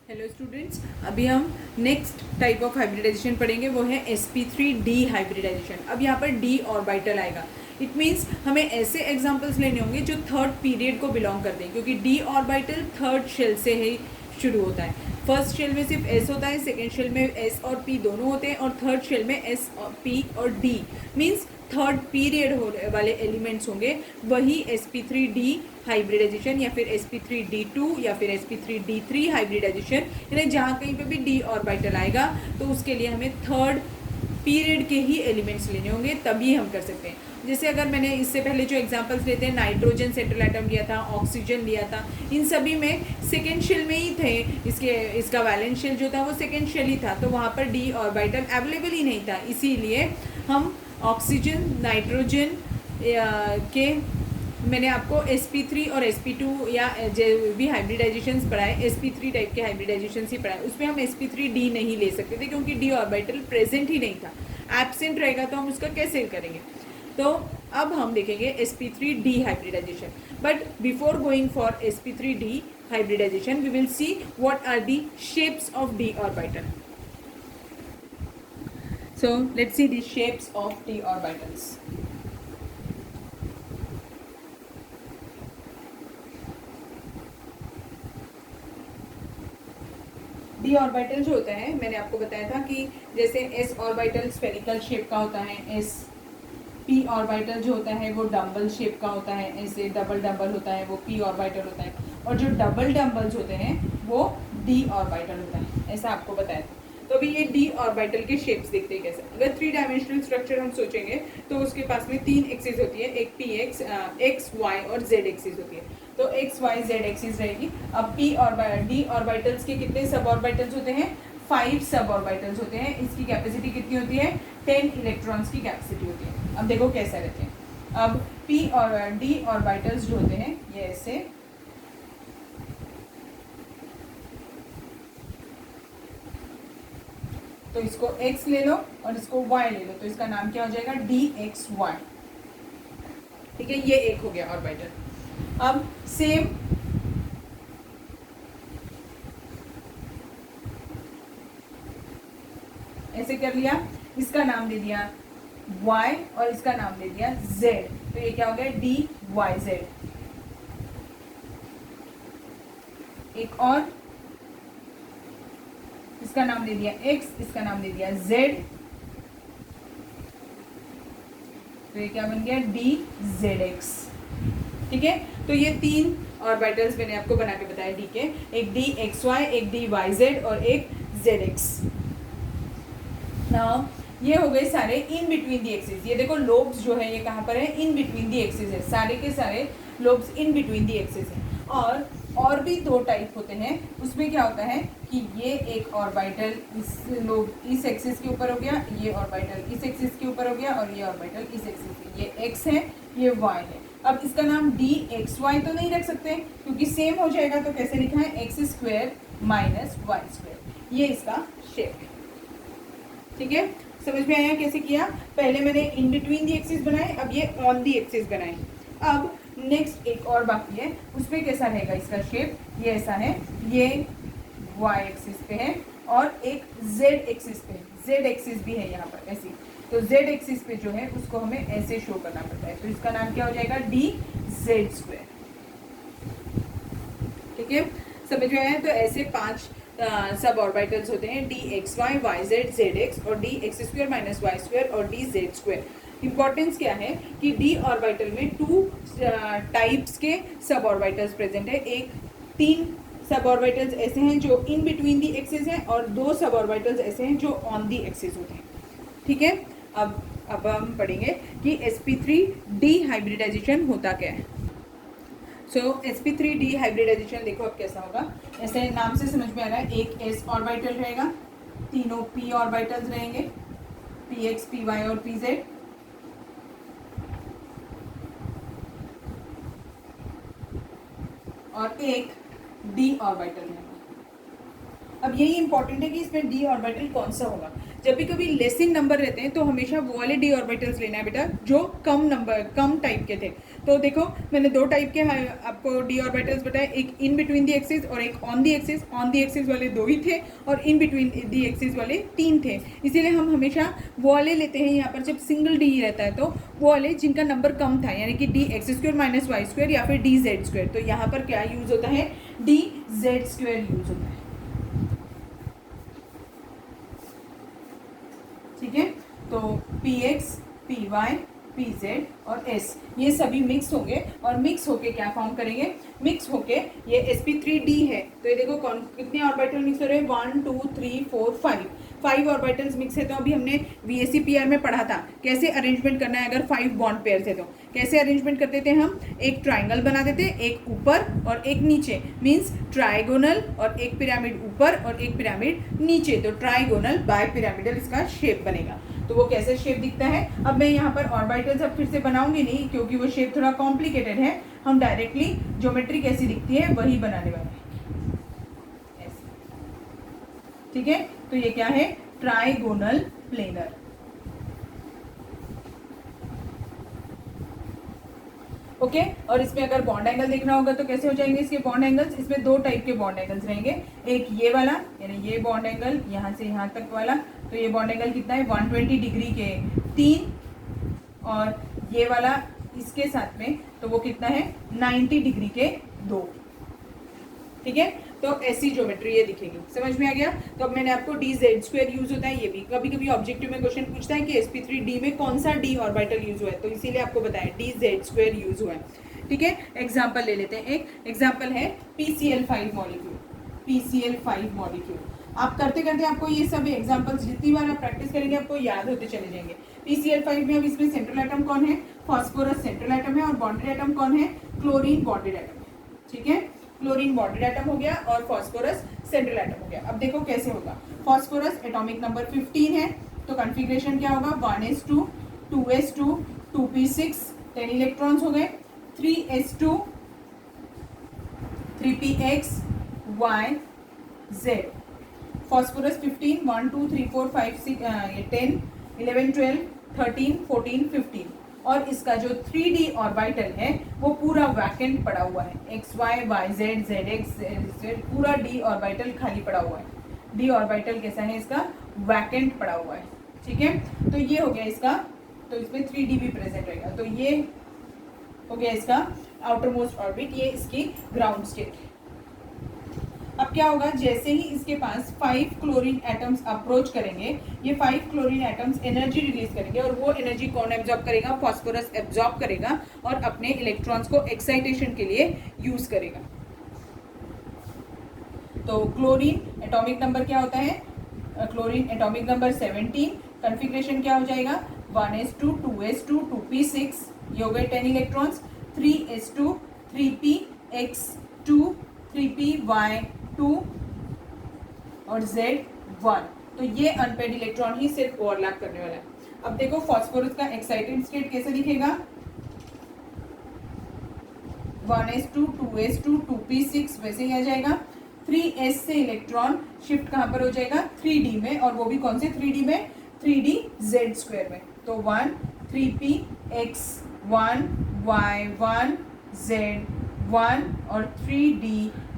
Hello students, अभी हम next type of hybridisation पढ़ेंगे, वो है sp3d हाइब्रिडाइजेशन। अब यहाँ पर d ऑर्बिटल आएगा। इट मीन्स हमें ऐसे एग्जांपल्स लेने होंगे जो थर्ड पीरियड को बिलोंग करते हैं, क्योंकि d ऑर्बिटल थर्ड शेल से ही शुरू होता है। फर्स्ट शेल में सिर्फ s होता है, सेकेंड शेल में s और p दोनों होते हैं, और थर्ड शेल में s और p और d मीन्स थर्ड पीरियड होने वाले एलिमेंट्स होंगे, वही sp3d हाइब्रिडाइजेशन या फिर sp3d2 या फिर sp3d3 हाइब्रिडाइजेशन, यानी जहाँ कहीं पे भी d ऑर्बिटल आएगा तो उसके लिए हमें थर्ड पीरियड के ही एलिमेंट्स लेने होंगे, तभी हम कर सकते हैं। जैसे अगर मैंने इससे पहले जो एग्जांपल्स लेते हैं, नाइट्रोजन सेंट्रल एटम लिया था, ऑक्सीजन लिया था, इन सभी में सेकेंड शेल में ही थे। इसका वैलेंस शेल जो था वो सेकेंड शेल ही था, तो वहाँ पर डी ऑर्बिटल अवेलेबल ही नहीं था। इसीलिए हम ऑक्सीजन, नाइट्रोजन के मैंने आपको sp3 और sp2 या जो भी हाइब्रिडाइजेशंस पढ़ाए, sp3 टाइप के हाइब्रिडाइजेशंस ही पढ़ाए, उसमें हम sp3d नहीं ले सकते थे, क्योंकि d ऑर्बिटल प्रेजेंट ही नहीं था। एब्सेंट रहेगा तो हम उसका कैसे करेंगे। तो अब हम देखेंगे sp3d hybridisation, but before going for sp3d hybridisation we will see what are the shapes of d orbital. So let's see the shapes of d orbitals. D orbital जो होता है, मैंने आपको बताया था कि जैसे एस ऑर्बिटल स्फेरिकल शेप का होता है, एस पी ऑर्बिटल जो होता है वो डम्बल शेप का होता है, ऐसे डबल डम्बल होता है वो पी ऑर्बिटल होता है, और जो डबल डम्बल्स होते हैं वो डी ऑर्बिटल होता है, ऐसा आपको बताया था। तो अभी ये डी ऑर्बिटल के शेप्स देखते हैं कैसे। अगर थ्री डायमेंशनल स्ट्रक्चर हम सोचेंगे तो उसके पास में तीन एक्सिस होती है, एक पी एक्स, एक्स वाई और जेड एक्सिस होती है। तो एक्स वाई जेड एक्सिस रहेगी। अब पी और डी ऑर्बिटल्स के कितने सब ऑर्बिटल्स होते हैं? 5 सब ऑर्बिटल्स होते हैं। इसकी कैपेसिटी कितनी होती है? 10 इलेक्ट्रॉन्स की कैपेसिटी होती है। अब देखो कैसे रहते हैं। अब पी और डी ऑर्बिटल्स जो होते हैं ये ऐसे, तो इसको x ले लो और इसको y ले लो, तो इसका नाम क्या हो जाएगा? dxy। ठीक है, ये एक हो गया ऑर्बिटल। अब सेम ऐसे कर लिया, इसका नाम दे दिया y और इसका नाम दे दिया z, तो ये क्या हो गया? dyz। एक और, इसका नाम दे दिया x, इसका नाम दे दिया z, तो ये क्या बन गया? dzx। ठीक है, तो ये तीन ऑर्बिटल्स मैंने आपको बना के बताया डी के, एक dxy, एक dyz और एक zx। नाउ ये हो गए सारे इन बिटवीन दी एक्सिस। ये देखो लोब्स जो है ये कहाँ पर है? इन बिटवीन दी एक्सिस है, सारे के सारे lobes in between the axis है। और भी दो टाइप होते हैं, उसमें क्या होता है कि ये एक ऑर्बिटल इस लोब इस एक्सिस के ऊपर हो गया, ये ऑर्बिटल इस एक्सिस के ऊपर हो गया, और ये ऑर्बिटल इस एक्सिस के, ये x है ये y है। अब इसका नाम dxy तो नहीं रख सकते क्योंकि सेम हो जाएगा, तो कैसे लिखा है? X square minus Y square, ये इसका शेप है। ठीक है, समझ में आया कैसे किया? पहले मैंने इन बिटवीन दी एक्सिस बनाए, अब ये ऑन दी एक्सिस बनाए। अब नेक्स्ट एक और बाकी है, उसमें कैसा रहेगा इसका शेप? ये ऐसा है, ये y एक्सिस पे है और एक z एक्सिस पे, z एक्सिस भी है यहाँ पर ऐसी, तो z एक्सिस पे जो है उसको हमें ऐसे शो करना पड़ता है, तो इसका नाम क्या हो जाएगा? dz²। ठीक है, समझ में आया? तो ऐसे 5 सब ऑर्बिटल्स होते हैं, dxy, yz, zx और dx² माइनस y² और dz²। इंपॉर्टेंस क्या है कि डी ऑर्बिटल में 2 टाइप्स के सब ऑर्बिटल्स प्रेजेंट है। एक 3 सब ऑर्बिटल्स ऐसे हैं जो इन बिटवीन दी एक्सिस हैं, और 2 सब ऑर्बिटल्स ऐसे हैं जो ऑन दी एक्सिस होते हैं। ठीक है, अब हम पढ़ेंगे कि sp3d हाइब्रिडाइजेशन होता क्या है। सो sp3d हाइब्रिडाइजेशन देखो अब कैसा होगा। ऐसे नाम से समझ में आ रहा है, एक s ऑर्बिटल रहेगा, तीनों p ऑर्बिटल्स रहेंगे, px, py और pz, और एक d ऑर्बिटल रहेगा। अब यही इंपॉर्टेंट है कि इसमें d ऑर्बिटल कौन सा होगा। जब भी कभी लेसिंग नंबर रहते हैं तो हमेशा वो वाले डी ऑर्बिटल्स लेना है बेटा जो कम टाइप के थे। तो देखो मैंने 2 टाइप के आपको डी ऑर्बिटल्स बताए, एक इन बिटवीन दी एक्सिस और एक on the axis. On the axis वाले 2 ही थे और इन बिटवीन दी एक्सिस वाले 3 थे। इसीलिए हम हमेशा वो वाले लेते हैं यहाँ पर जब सिंगल डी रहता है, तो वो वाले जिनका नंबर कम था, यानी कि D X square minus Y square या फिर डी जेड स्क्वायर। तो यहाँ पर क्या यूज होता है, डी जेड स्क्वायर यूज होता है। ठीक है, तो P X, P Y, P Z और एस ये सभी मिक्स होंगे और मिक्स होके क्या फॉर्म करेंगे, मिक्स होके ये sp3d है। तो ये देखो कौन कितने ऑर्बिटल मिक्स हो रहे हैं, 1 2 3 4 5 ऑर्बिटल्स मिक्स है। तो अभी हमने VSEPR में पढ़ा था कैसे अरेंजमेंट करना है अगर 5 बॉन्ड पेयर थे। तो कैसे अरेंजमेंट करते थे हम, एक ट्राइंगल बना देते, एक ऊपर और एक नीचे, मीन्स ट्राइगोनल, और एक पिरामिड ऊपर और एक पिरामिड नीचे। तो ट्राइगोनल बाय पिरामिडल इसका शेप बनेगा। तो वो कैसे शेप दिखता है, अब मैं यहाँ पर ऑर्बिटल्स अब फिर से बनाऊंगी नहीं क्योंकि वो शेप थोड़ा कॉम्प्लिकेटेड है। हम डायरेक्टली ज्योमेट्री कैसी दिखती है वही बनाने वाले हैं। ठीक है, तो ये क्या है, ट्राइगोनल प्लेनर। ओके, और इसमें अगर बॉन्ड एंगल देखना होगा तो कैसे हो जाएंगे इसके बॉन्ड एंगल्स। इसमें 2 टाइप के बॉन्ड एंगल्स रहेंगे, एक ये वाला यानी ये बॉन्ड एंगल यहाँ से यहाँ तक वाला। तो ये बॉन्ड एंगल कितना है, 120 डिग्री के 3, और ये वाला इसके साथ में तो वो कितना है, 90 डिग्री के 2। ठीक है, तो ऐसी ज्योमेट्री ये दिखेगी। समझ में आ गया। तो अब मैंने आपको डी जेड स्क्वायर यूज होता है, ये भी कभी कभी ऑब्जेक्टिव में क्वेश्चन पूछता है कि sp3d में कौन सा डी ऑर्बिटल यूज हुआ है, तो इसीलिए आपको बताया डी जेड स्क्वायर यूज हुआ है। ठीक है, एग्जाम्पल ले लेते हैं। एक एग्जाम्पल है PCl5 मॉलिक्यूल। PCl5 मॉलिक्यूल आप करते करते आपको ये सब एग्जाम्पल्स जितनी बार आप प्रैक्टिस करेंगे आपको याद होते चले जाएंगे। PCl5 में अब इसमें सेंट्रल एटम कौन है, फॉस्फोरस सेंट्रल एटम है, और बॉन्डेड एटम कौन है, क्लोरीन बॉन्डेड एटम है। ठीक है, क्लोरीन बॉन्डेड एटम हो गया और फॉस्फोरस सेंट्रल एटम हो गया। अब देखो कैसे होगा, फॉस्फोरस एटॉमिक नंबर 15 है, तो कॉन्फ़िगरेशन क्या होगा, 1s2 2s2 2p6 10 इलेक्ट्रॉन्स हो गए, 3s2 3px y z। Phosphorus 15 1 2 3 4 5 6 10 11 12 13 14 15, और इसका जो 3D ऑर्बिटल है वो पूरा वैकेंट पड़ा हुआ है, X Y Y Z Z X Z, पूरा डी ऑर्बिटल खाली पड़ा हुआ है। डी ऑर्बिटल कैसा है, इसका वैकेंट पड़ा हुआ है। ठीक है, तो ये हो गया इसका, तो इसमें 3D भी प्रेजेंट रहेगा। तो ये हो गया इसका आउटर मोस्ट ऑर्बिट, ये इसकी ग्राउंड स्टेट है। अब क्या होगा, जैसे ही इसके पास 5 क्लोरीन एटम्स अप्रोच करेंगे, ये 5 क्लोरीन एटम्स एनर्जी रिलीज करेंगे, और वो एनर्जी कौन एब्जॉर्ब करेगा, फॉस्फोरस एब्जॉर्ब करेगा और अपने इलेक्ट्रॉन्स को एक्साइटेशन के लिए यूज करेगा। तो क्लोरीन एटॉमिक नंबर क्या होता है, क्लोरीन एटॉमिक नंबर 17, कॉन्फ़िगरेशन क्या हो जाएगा, 1s2 2s2 2p6, ये हो गए 10 इलेक्ट्रॉन्स, 3s2 3px2 3py2 और Z1। तो ये अनपेड इलेक्ट्रॉन ही सिर्फ ओवरलैप करने वाला है। अब देखो फॉस्फोरस का एक्साइटेड स्टेट कैसे दिखेगा, 1s2 2s2 2p6 वैसे ही आ जाएगा। 3s से इलेक्ट्रॉन शिफ्ट कहाँ पर हो जाएगा, 3D में, और वो भी कौन से 3D में, 3D Z स्क्वायर में। तो 1 3px1 y1 z1 और 3D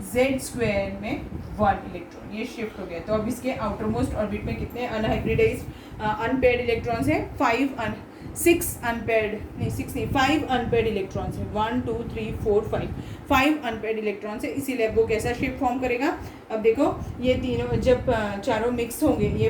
Z स्क्वायर में 1 इलेक्ट्रॉन, ये शिफ्ट हो गया। तो अब इसके आउटर मोस्ट ऑर्बिट में कितने अनहाइब्रिडाइज्ड अनपेयर्ड इलेक्ट्रॉन्स है, 6 अनपेयर्ड, नहीं 6 नहीं 5 अनपेयर्ड इलेक्ट्रॉन्स है, 1 2 3 4 5 अनपेयर्ड इलेक्ट्रॉन्स है। इसीलिए वो कैसा शेप फॉर्म करेगा, अब देखो ये तीनों जब चारों मिक्स होंगे, ये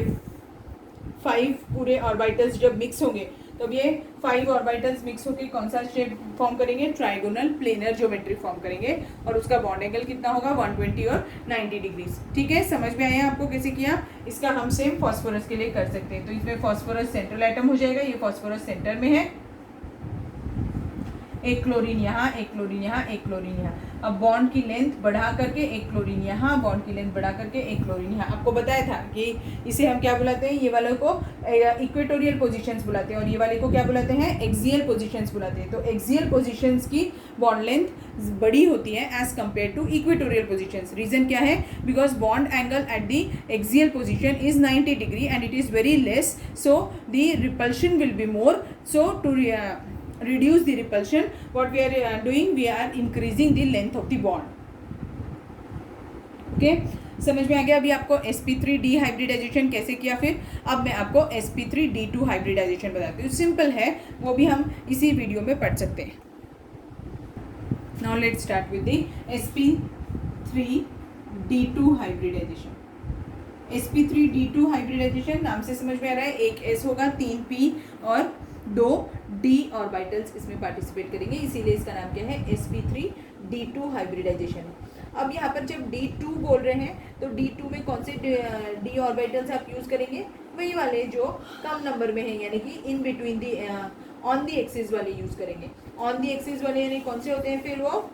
5 पूरे ऑर्बिटल्स जब मिक्स होंगे, तब ये 5 ऑर्बिटल्स मिक्स होकर कौन सा शेप फॉर्म करेंगे, ट्राइगोनल प्लेनर ज्योमेट्री फॉर्म करेंगे, और उसका बॉन्ड एंगल कितना होगा, 120 और 90 डिग्रीज। ठीक है, समझ में आया आपको कैसे किया। इसका हम सेम फॉस्फोरस के लिए कर सकते हैं। तो इसमें फॉस्फोरस सेंट्रल एटम हो जाएगा, ये फॉस्फोरस सेंटर में है, एक क्लोरीन यहाँ, एक क्लोरीन यहाँ, एक क्लोरीन यहाँ। अब बॉन्ड की लेंथ बढ़ा करके एक क्लोरीन यहाँ, बॉन्ड की लेंथ बढ़ा करके एक क्लोरीन यहाँ। आपको बताया था कि इसे हम क्या बुलाते हैं, ये वाले को इक्वेटोरियल पोजीशंस बुलाते हैं, और ये वाले को क्या बुलाते हैं, एक्सियल पोजीशंस बुलाते हैं। तो एक्सियल पोजीशंस की बॉन्ड लेंथ बड़ी होती है as compare to equatorial position. Reason क्या है? Because bond angle at the axial position is 90 degree and it is very less, so the repulsion will be more. So to reduce the repulsion, what we are doing, we are increasing the length of the bond. Okay, समझ में आ गया अभी आपको sp3d hybridisation कैसे किया. फिर अब मैं आपको sp3d2 हाइब्रिडाइजेशन बताती हूँ. सिंपल है, वो भी हम इसी वीडियो में पढ़ सकते हैं. Now let's start with the sp3d2 hybridisation. sp3d2 hybridisation नाम से समझ में आ रहा है, एक s होगा, 3 p और 2 d ऑर्बिटल्स इसमें पार्टिसिपेट करेंगे, इसीलिए इसका नाम क्या है, sp3d2 हाइब्रिडाइजेशन. अब यहाँ पर जब d2 बोल रहे हैं तो d2 में कौन से d ऑर्बिटल्स आप यूज करेंगे, वही वाले जो कम नंबर में है, यानी कि in between the on the axis वाले यूज करेंगे. ऑन दी एक्सिस वाले यानी कौन से होते हैं फिर वो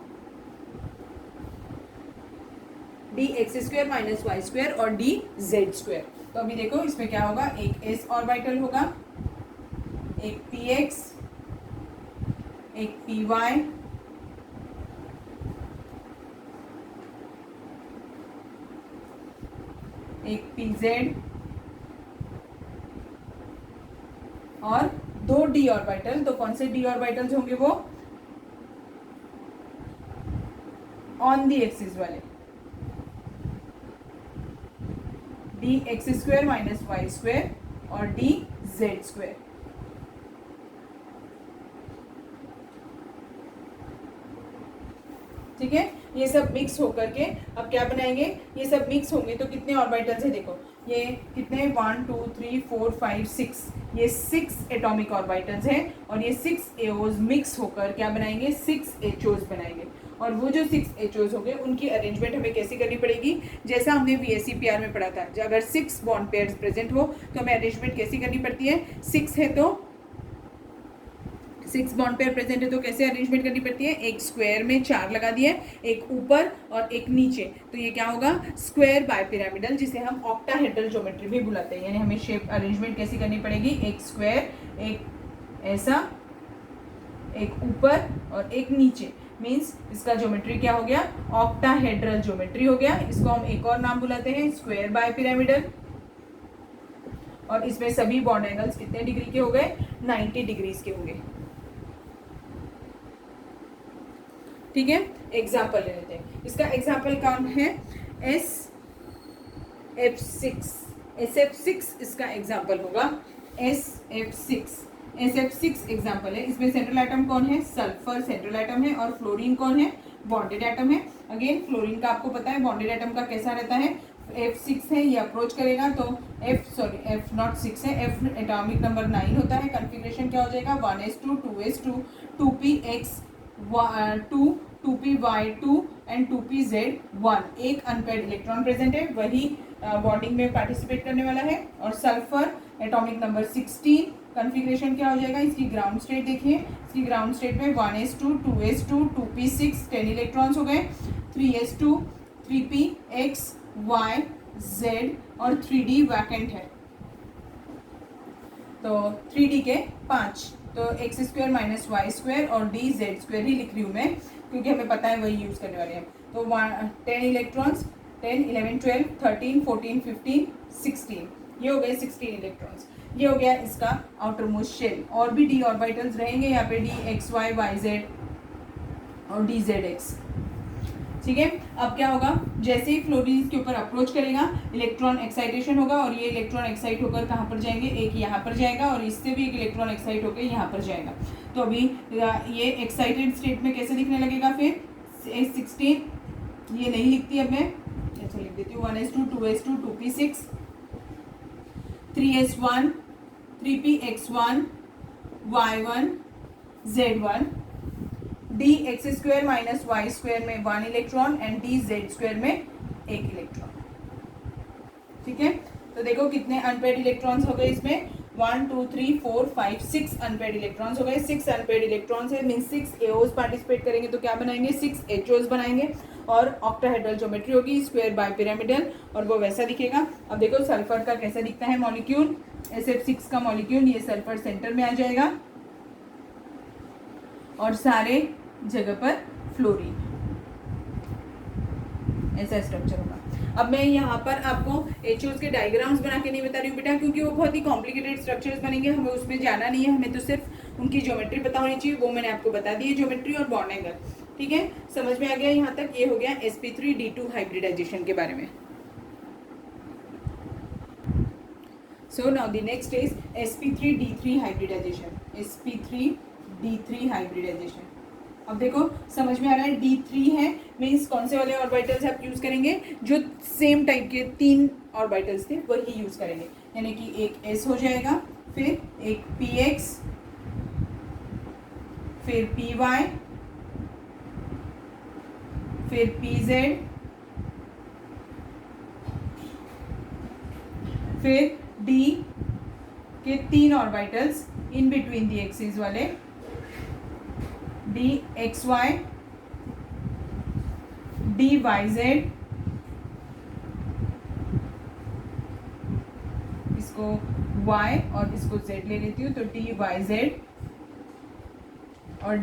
dx² माइनस वाई स्क्वायर और dz². तो अभी देखो इसमें क्या होगा, एक s ऑर्बिटल होगा, एक px, एक py, एक pz और 2 d ऑर्बिटल. तो कौन से d ऑर्बिटल्स होंगे, वो ऑन दी एक्सिस वाले, dx² माइनस वाई स्क्वायर और dz². ठीक है, ये सब मिक्स होकर के अब क्या बनाएंगे, ये सब मिक्स होंगे तो कितने ऑर्बिटल्स है, देखो ये कितने 1 2 3 4 5 6, ये 6 एटॉमिक ऑर्बिटल्स हैं और ये 6 एओज मिक्स होकर क्या बनाएंगे, 6 एचओज बनाएंगे. और वो जो 6 एचओज होंगे उनकी अरेंजमेंट हमें कैसी करनी पड़ेगी, जैसा हमने VSEPR में पढ़ा था, अगर 6 बॉन्ड पेयर्स प्रेजेंट हो तो हमें अरेंजमेंट कैसी करनी पड़ती है. 6 है तो 6 बॉन्ड पेयर प्रेजेंट है तो कैसे अरेंजमेंट करनी पड़ती है, एक स्क्वायर में 4 लगा दिए, एक ऊपर और एक नीचे, तो ये क्या होगा, स्क्वायर बाय पिरामिडल, जिसे हम ऑक्टाहेड्रल ज्योमेट्री भी बुलाते हैं. यानी हमें शेप अरेंजमेंट कैसी करनी पड़ेगी, एक स्क्वायर, एक ऐसा, एक ऊपर और एक नीचे, मीन्स इसका ज्योमेट्री क्या हो गया, ऑक्टाहेड्रल ज्योमेट्री हो गया. इसको हम एक और नाम बुलाते हैं स्क्वायर बाय पिरामिडल. और इसमें सभी बॉन्ड एंगल्स कितने डिग्री के हो गए, 90 डिग्रीज के होंगे. ठीक है, एग्जाम्पल ले लेते हैं. इसका एग्जाम्पल कौन है, SF6 इसका एग्जाम्पल होगा. SF6 एग्जाम्पल है. इसमें सेंट्रल एटम कौन है, सल्फर सेंट्रल एटम है और फ्लोरीन कौन है, बॉन्डेड एटम है. अगेन फ्लोरीन का आपको पता है, बॉन्डेड एटम का कैसा रहता है, F6 है, ये अप्रोच करेगा तो F6 है, F एटॉमिक नंबर 9 होता है. कॉन्फ़िगरेशन क्या हो जाएगा, 1s2 2s2 2px 2 2py2 and 2pz1. एक अनपेयर्ड इलेक्ट्रॉन प्रेजेंट है, वही बॉन्डिंग में पार्टिसिपेट करने वाला है. और सल्फर एटॉमिक नंबर 16. कॉन्फ़िगरेशन क्या हो जाएगा, इसकी ग्राउंड स्टेट देखिए, इसकी ग्राउंड स्टेट में 1s2 2s2 2p6 10 इलेक्ट्रॉन्स हो गए, 3s2 3px y z और 3d वैकेंट है, तो 3d के 5, तो x² माइनस वाई स्क्वायर और dz² ही लिख रही हूँ मैं, क्योंकि हमें पता है वही यूज़ करने वाले हैं. तो 10 इलेक्ट्रॉन्स, 10 11 12 13 14 15 16, ये हो गए 16 इलेक्ट्रॉन्स. ये हो गया इसका आउटर मोस्ट शेल. और भी d ऑर्बिटल्स रहेंगे यहाँ पे, dxy yz और dzx. ठीक है, अब क्या होगा, जैसे ही फ्लोरीन इसके ऊपर अप्रोच करेगा, इलेक्ट्रॉन एक्साइटेशन होगा और ये इलेक्ट्रॉन एक्साइट होकर कहाँ पर जाएंगे, एक यहाँ पर जाएगा और इससे भी एक इलेक्ट्रॉन एक्साइट होकर यहाँ पर जाएगा. तो अभी ये एक्साइटेड स्टेट में कैसे दिखने लगेगा, फिर 16 ये नहीं लिखती अब मैं, ऐसे लिख देती हूँ, 1s2 2s2 2p6 3s1 3px1 y1 z1, dx² minus Y square में 1 इलेक्ट्रॉन एंड dz² में 1 इलेक्ट्रॉन. ठीक है, तो देखो कितने अनपेयर्ड इलेक्ट्रॉन्स हो गए इसमें, 1 2 3 4 5 6 अनपेयर्ड इलेक्ट्रॉन्स हो गए. 6 अनपेयर्ड इलेक्ट्रॉन्स है, मीन 6 एओज पार्टिसिपेट करेंगे तो क्या बनाएंगे, 6 एचओज बनाएंगे. और ऑक्टाहेड्रल ज्योमेट्री होगी, स्क्वायर बाय पिरामिडल, और वो वैसा दिखेगा. अब देखो सल्फर का कैसा दिखता है मॉलिक्यूल, SF6 का मॉलिक्यूल, ये सल्फर सेंटर में आ जाएगा और सारे जगह पर फ्लोरीन, ऐसा स्ट्रक्चर होगा। अब मैं यहाँ पर आपको HOs के डायग्राम्स बना के नहीं बता रही हूँ बेटा, क्योंकि वो बहुत ही कॉम्प्लिकेटेड स्ट्रक्चर्स बनेंगे, हमें उसमें जाना नहीं है, हमें तो सिर्फ उनकी ज्योमेट्री पता होनी चाहिए, वो मैंने आपको बता दी है, ज्योमेट्री और बॉन्ड एंगल। ठीक है, समझ में आ गया यहाँ तक? ये हो गया sp3d2 हाइब्रिडाइजेशन के बारे में। So now the next is sp3d3 hybridization, sp3d3 hybridization। अब देखो समझ में आ रहा है, D3 है मीन्स कौन से वाले ऑर्बिटल्स आप यूज करेंगे, जो सेम टाइप के 3 ऑर्बिटल्स थे वही यूज करेंगे, यानी कि एक S हो जाएगा, फिर एक px, फिर py, फिर pz, फिर D के 3 orbitals in between the axis वाले, dxy, dyz, इसको y और इसको z ले लेती हूँ, तो dyz और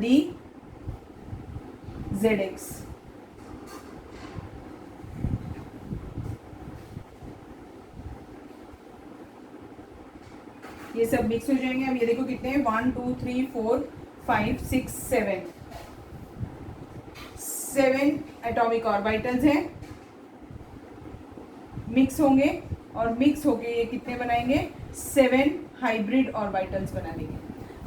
dzx। ये सब मिक्स हो जाएंगे। अब ये देखो कितने हैं, 1 2 3 4 5 6 7 एटॉमिक ऑर्बिटल्स हैं, मिक्स होंगे, और मिक्स होके ये कितने बनाएंगे, 7 हाइब्रिड ऑर्बिटल्स बना देंगे।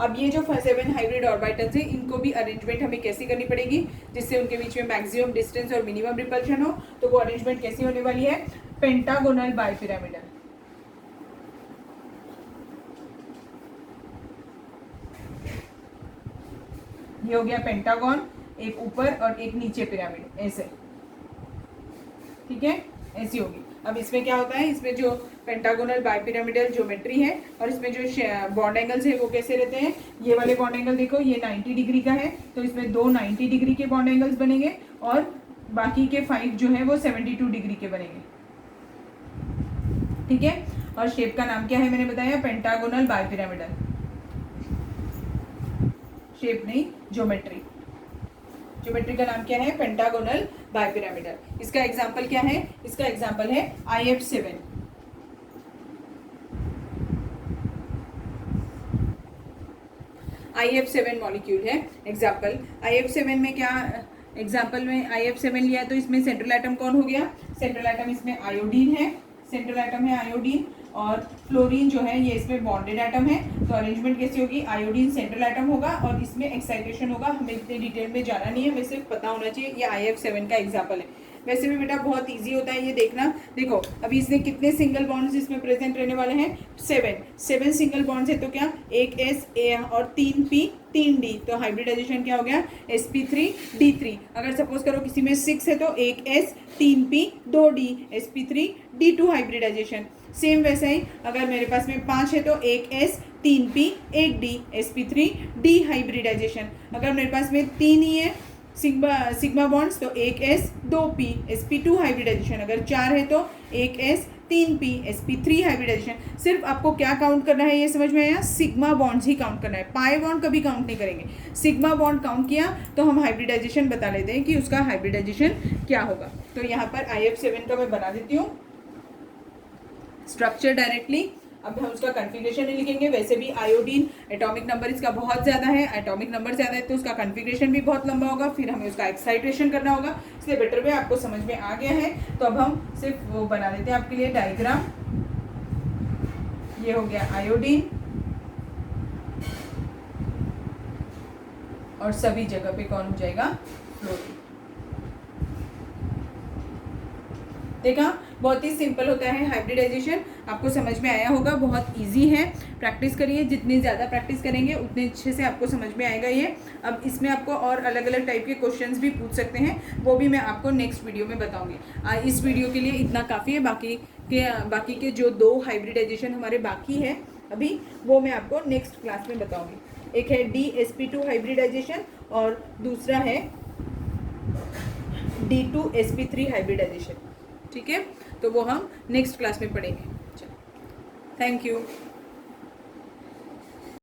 अब ये जो 7 हाइब्रिड ऑर्बिटल्स हैं, इनको भी अरेंजमेंट हमें कैसी करनी पड़ेगी, जिससे उनके बीच में मैक्सिमम डिस्टेंस और मिनिमम रिपल्शन हो। तो वो अरेंजमेंट कैसी होने वाली है, पेंटागोनल बाइपिरामिडल। ये हो गया पेंटागन, एक ऊपर और एक नीचे पिरामिड, ऐसे, ठीक है, ऐसी होगी। अब इसमें क्या होता है, इसमें जो पेंटागोनल बाइपिरामिडल ज्योमेट्री है और इसमें जो बॉन्ड एंगल्स है वो कैसे रहते हैं, ये वाले बॉन्ड एंगल देखो, ये 90 डिग्री का है, तो इसमें 2 90 डिग्री के बॉन्ड एंगल्स बनेंगे, और बाकी के 5 जो है वो 72 डिग्री के बनेंगे। ठीक है, और शेप का नाम क्या है मैंने बताया, पेंटागोनल बाइपिरामिडल। शेप नहीं, ज्योमेट्री, ज्योमेट्री का नाम क्या है, पेंटागोनल बाइपिरामिडल। इसका एग्जांपल क्या है, इसका एग्जांपल है IF7। IF7 मॉलिक्यूल है एग्जांपल। IF7 में क्या एग्जांपल में IF7 लिया, तो इसमें सेंट्रल एटम कौन हो गया, सेंट्रल एटम इसमें आयोडीन है, सेंट्रल एटम है आयोडीन, और फ्लोरीन जो है ये इसमें बॉन्डेड एटम है। तो अरेंजमेंट कैसी होगी, आयोडीन सेंट्रल एटम होगा और इसमें एक्साइटेशन होगा, हमें इतने डिटेल में जाना नहीं है, हमें सिर्फ पता होना चाहिए। ये IF7 का एग्जांपल है। वैसे भी बेटा बहुत इजी होता है ये देखना। देखो अभी इसने कितने सिंगल बॉन्ड्स इसमें प्रेजेंट रहने वाले हैं, 7 सिंगल बॉन्ड्स है, तो क्या एक S A और 3 P 3 D, तो हाइब्रिडाइजेशन क्या हो गया, sp3d3। अगर सपोज करो किसी में 6 है तो एक S 3 P 2 D, sp3d2 hybridisation. Same वैसा ही अगर मेरे पास में 5 है तो एक S 3 P 1 D, sp3d hybridisation. अगर मेरे पास में 3 ही है सिग्मा बॉन्ड्स तो एक S 2 P sp2 हाइब्रिडाइजेशन। अगर 4 है तो एक S 3 P sp3 हाइब्रिडाइजेशन। सिर्फ आपको क्या काउंट करना है, ये समझ में आया, सिग्मा बॉन्ड्स ही काउंट करना है, पाई बॉन्ड कभी काउंट नहीं करेंगे। सिग्मा बॉन्ड काउंट किया तो हम हाइब्रिडाइजेशन बता लेते हैं कि उसका हाइब्रिडाइजेशन क्या होगा। तो यहाँ पर IF7 का मैं बना देती हूँ स्ट्रक्चर डायरेक्टली। अब हम उसका कॉन्फ़िगरेशन नहीं लिखेंगे, वैसे भी आयोडीन एटॉमिक नंबर इसका बहुत ज़्यादा है, एटॉमिक नंबर ज़्यादा है तो उसका कॉन्फ़िगरेशन भी बहुत लंबा होगा, फिर हमें उसका एक्साइटेशन करना होगा, इसलिए बेटर वे आपको समझ में आ गया है। तो अब हम सिर्फ वो बना देते हैं आपके लिए डायग्राम। ये हो गया आयोडीन और सभी जगह पे कौन हो जाएगा, फ्लोरीन। देखा, बहुत ही सिंपल होता है हाइब्रिडाइजेशन, आपको समझ में आया होगा, बहुत इजी है। प्रैक्टिस करिए, जितनी ज़्यादा प्रैक्टिस करेंगे उतने अच्छे से आपको समझ में आएगा ये। अब इसमें आपको और अलग अलग टाइप के क्वेश्चंस भी पूछ सकते हैं, वो भी मैं आपको नेक्स्ट वीडियो में बताऊंगी। इस वीडियो के लिए इतना काफ़ी है, बाकी के जो 2 हाइब्रिडाइजेशन हमारे बाकी है अभी, वो मैं आपको नेक्स्ट क्लास में बताऊँगी। एक है DsP2 हाइब्रिडाइजेशन और दूसरा है D2sp3 हाइब्रिडाइजेशन। ठीक है, तो वो हम नेक्स्ट क्लास में पढ़ेंगे। चलो, थैंक यू।